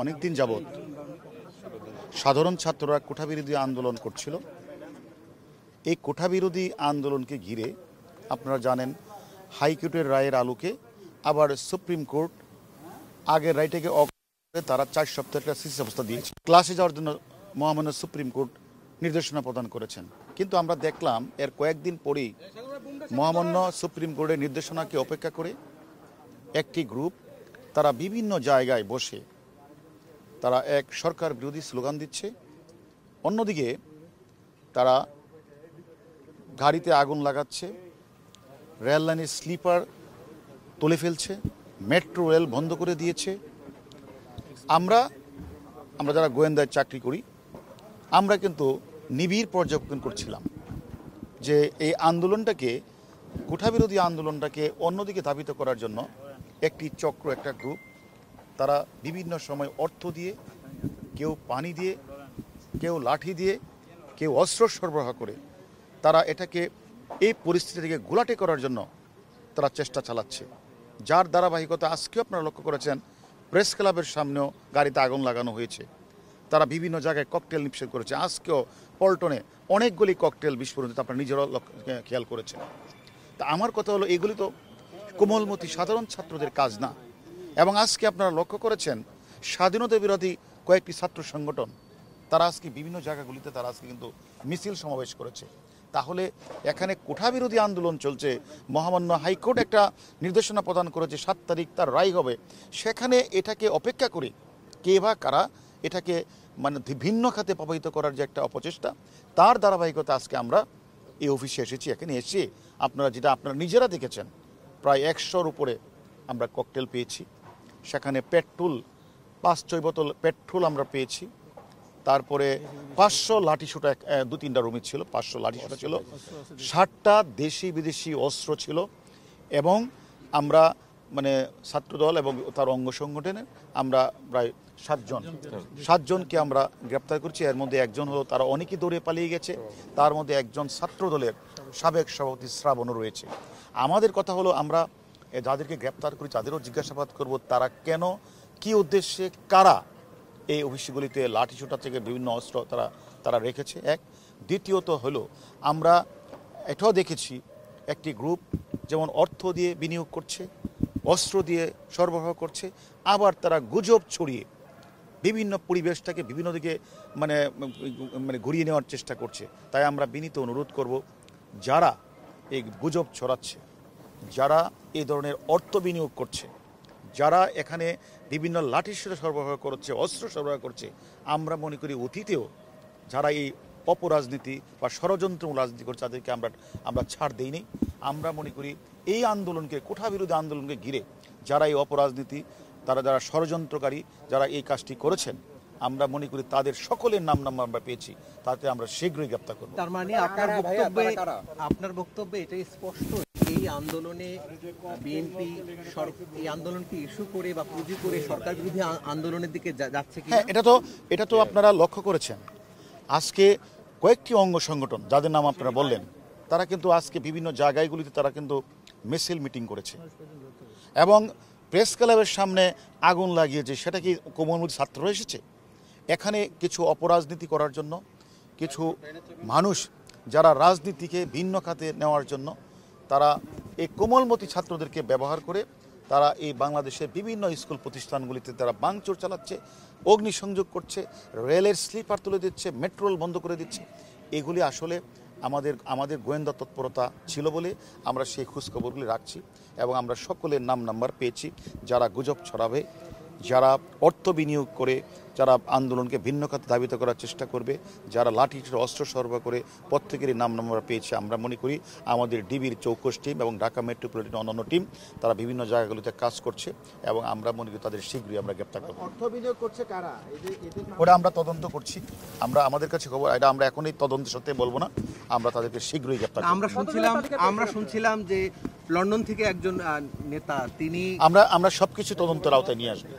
অনেকদিন যাবৎ সাধারণ ছাত্ররা কোঠাবিরোধী আন্দোলন করছিল। এই কোঠাবিরোধী আন্দোলনকে ঘিরে আপনারা জানেন হাইকোর্টের রায়ের আলোকে আবার সুপ্রিম কোর্ট আগের রায়টাকে তারা 4 সপ্তাহের একটা স্থিতিশাস্তি দিয়েছে। ক্লাসে যাওয়ার জন্য মহামান্য সুপ্রিম কোর্ট নির্দেশনা প্রদান করেছেন। কিন্তু আমরা দেখলাম এর কয়েকদিন পরেই মহামান্য সুপ্রিম কোর্টের নির্দেশনাকে অপেক্ষা করে একটি গ্রুপ তারা বিভিন্ন জায়গায় বসে তারা এক সরকার বিরোধী স্লোগান দিচ্ছে। অন্যদিকে তারা গাড়িতে আগুন লাগাচ্ছে, রেল লাইনের স্লিপার তুলে ফেলছে, মেট্রো রেল বন্ধ করে দিয়েছে। আমরা যারা গোয়েন্দায় চাকরি করি আমরা কিন্তু নিবিড় পর্যবেক্ষণ করছিলাম যে এই আন্দোলনটাকে কোঠাবিরোধী আন্দোলনটাকে অন্যদিকে ধাবিত করার জন্য একটি চক্র, একটা গ্রুপ তারা বিভিন্ন সময় অর্থ দিয়ে, কেউ পানি দিয়ে, কেউ লাঠি দিয়ে, কেউ অস্ত্র সরবরাহ করে তারা এটাকে এই পরিস্থিতি থেকে ঘোলাটে করার জন্য তারা চেষ্টা চালাচ্ছে। যার ধারাবাহিকতা আজকেও আপনারা লক্ষ্য করেছেন প্রেস ক্লাবের সামনেও গাড়িতে আগুন লাগানো হয়েছে। তারা বিভিন্ন জায়গায় ককটেল নিক্ষেপ করেছে। আজকেও পল্টনে অনেকগুলি ককটেল বিস্ফোরণ আপনারা নিজেরাও খেয়াল করেছেন। তা আমার কথা হলো এগুলি তো কোমলমতি সাধারণ ছাত্রদের কাজ না। এবং আজকে আপনারা লক্ষ্য করেছেন স্বাধীনতা বিরোধী কয়েকটি ছাত্র সংগঠন তারা আজকে বিভিন্ন জায়গাগুলিতে তারা আজকে কিন্তু মিছিল সমাবেশ করেছে। তাহলে এখানে কোঠাবিরোধী আন্দোলন চলছে, মহামান্য হাইকোর্ট একটা নির্দেশনা প্রদান করেছে 7 তারিখ তার রায় হবে, সেখানে এটাকে অপেক্ষা করে কে বা কারা এটাকে মানে ভিন্ন খাতে প্রবাহিত করার যে একটা অপচেষ্টা, তার ধারাবাহিকতা আজকে আমরা এই অফিসে এসেছি। এখানে এসে আপনারা নিজেরা দেখেছেন প্রায় 100-র উপরে আমরা ককটেল পেয়েছি। সেখানে পেট্রোল 5-6 বোতল পেট্রোল আমরা পেয়েছি। তারপরে 500 লাঠিসোঁটা 2-3টা রুমে ছিল, 500 লাঠিসোঁটা ছিল, 60টা দেশি বিদেশি অস্ত্র ছিল। এবং আমরা মানে ছাত্রদল এবং তার অঙ্গ সংগঠনের আমরা প্রায় 7 জনকে আমরা গ্রেপ্তার করছি। এর মধ্যে একজন হলো, তারা অনেকেই দৌড়ে পালিয়ে গেছে, তার মধ্যে একজন ছাত্রদলের সাবেক সভাপতি শ্রাবণও রয়েছে। আমাদের কথা হলো আমরা যাদেরকে গ্রেপ্তার করি তাদেরও জিজ্ঞাসাবাদ করব তারা কেন, কি উদ্দেশ্যে, কারা এই অফিসগুলিতে লাঠিসোঁটা থেকে বিভিন্ন অস্ত্র তারা রেখেছে। এক দ্বিতীয়ত হলো আমরা এটাও দেখেছি একটি গ্রুপ যেমন অর্থ দিয়ে বিনিয়োগ করছে, অস্ত্র দিয়ে সরবরাহ করছে, আবার তারা গুজব ছড়িয়ে বিভিন্ন পরিবেশটাকে বিভিন্ন দিকে মানে ঘুরিয়ে নেওয়ার চেষ্টা করছে। তাই আমরা বিনীত অনুরোধ করব যারা এই গুজব ছড়াচ্ছে, যারা এই ধরনের অর্থ বিনিয়োগ করছে, যারা এখানে বিভিন্ন লাঠিসোঁটা সরবরাহ করছে, অস্ত্র সরবরাহ করছে, আমরা মনে করি অতীতেও যারা এই অপরাজনীতি বা ষড়যন্ত্র রাজনীতি করছে তাদেরকে আমরা ছাড় দেইনি। আমরা মনে করি এই আন্দোলনকে, কোঠাবিরোধী আন্দোলনকে ঘিরে যারা এই অপরাজনীতি, যারা ষড়যন্ত্রকারী, যারা এই কাজটি করেছেন, আমরা মনে করি তাদের সকলের নাম আমরা পেয়েছি, তাতে আমরা শীঘ্রই গ্রেপ্তার করব। তার মানে আপনার বক্তব্যে এটাই স্পষ্ট, এই আন্দোলনে বিএনপি এই আন্দোলনকে ইস্যু করে বা পুঁজি করে সরকার বিরোধী আন্দোলনের দিকে যাচ্ছে কি? হ্যাঁ, এটা তো আপনারা লক্ষ্য করেছেন। আজকে কয়েকটি অঙ্গ সংগঠন যাদের নাম আপনারা বললেন, তারা কিন্তু আজকে বিভিন্ন জায়গাগুলিতে তারা কিন্তু মিছিল মিটিং করেছে এবং প্রেস ক্লাবের সামনে আগুন লাগিয়েছে। সেটা কি কোমলমতি ছাত্ররা এসেছে? এখানে কিছু অপরাজনীতি করার জন্য, কিছু মানুষ যারা রাজনীতিকে ভিন্ন খাতে নেওয়ার জন্য তারা এই কোমলমতি ছাত্রদেরকে ব্যবহার করে তারা এই বাংলাদেশের বিভিন্ন স্কুল প্রতিষ্ঠানগুলিতে তারা ভাঙচুর চালাচ্ছে, অগ্নিসংযোগ করছে, রেলের স্লিপার তুলে দিচ্ছে, মেট্রো রেল বন্ধ করে দিচ্ছে। এগুলি আসলে আমাদের গোয়েন্দা তৎপরতা ছিল বলে আমরা সেই খোঁজখবরগুলি রাখছি এবং আমরা সকলের নাম্বার পেয়েছি। যারা গুজব ছড়াবে, যারা অর্থ বিনিয়োগ করে যারা আন্দোলনকে ভিন্ন খাতে ধাবিত করার চেষ্টা করবে, যারা লাঠি অস্ত্র সরবরাহ করে, প্রত্যেকেরই নাম্বার পেয়েছে। আমরা মনে করি আমাদের ডিবির চৌকস টিম এবং ঢাকা মেট্রোপলিটন অন্যান্য টিম তারা বিভিন্ন জায়গাগুলিতে কাজ করছে এবং আমরা মনে করি তাদের শীঘ্রই আমরা গ্রেপ্তার করব। অর্থ বিনিয়োগ করছে কারা? ওটা আমরা তদন্ত করছি। আমাদের কাছে খবর, এটা আমরা এখনই তদন্তের সাথে বলবো না, আমরা তাদেরকে শীঘ্রই গ্রেপ্তার করব। আমরা শুনছিলাম যে লন্ডন থেকে একজন নেতা তিনি আমরা সবকিছু তদন্তের আওতায় নিয়ে আসবো।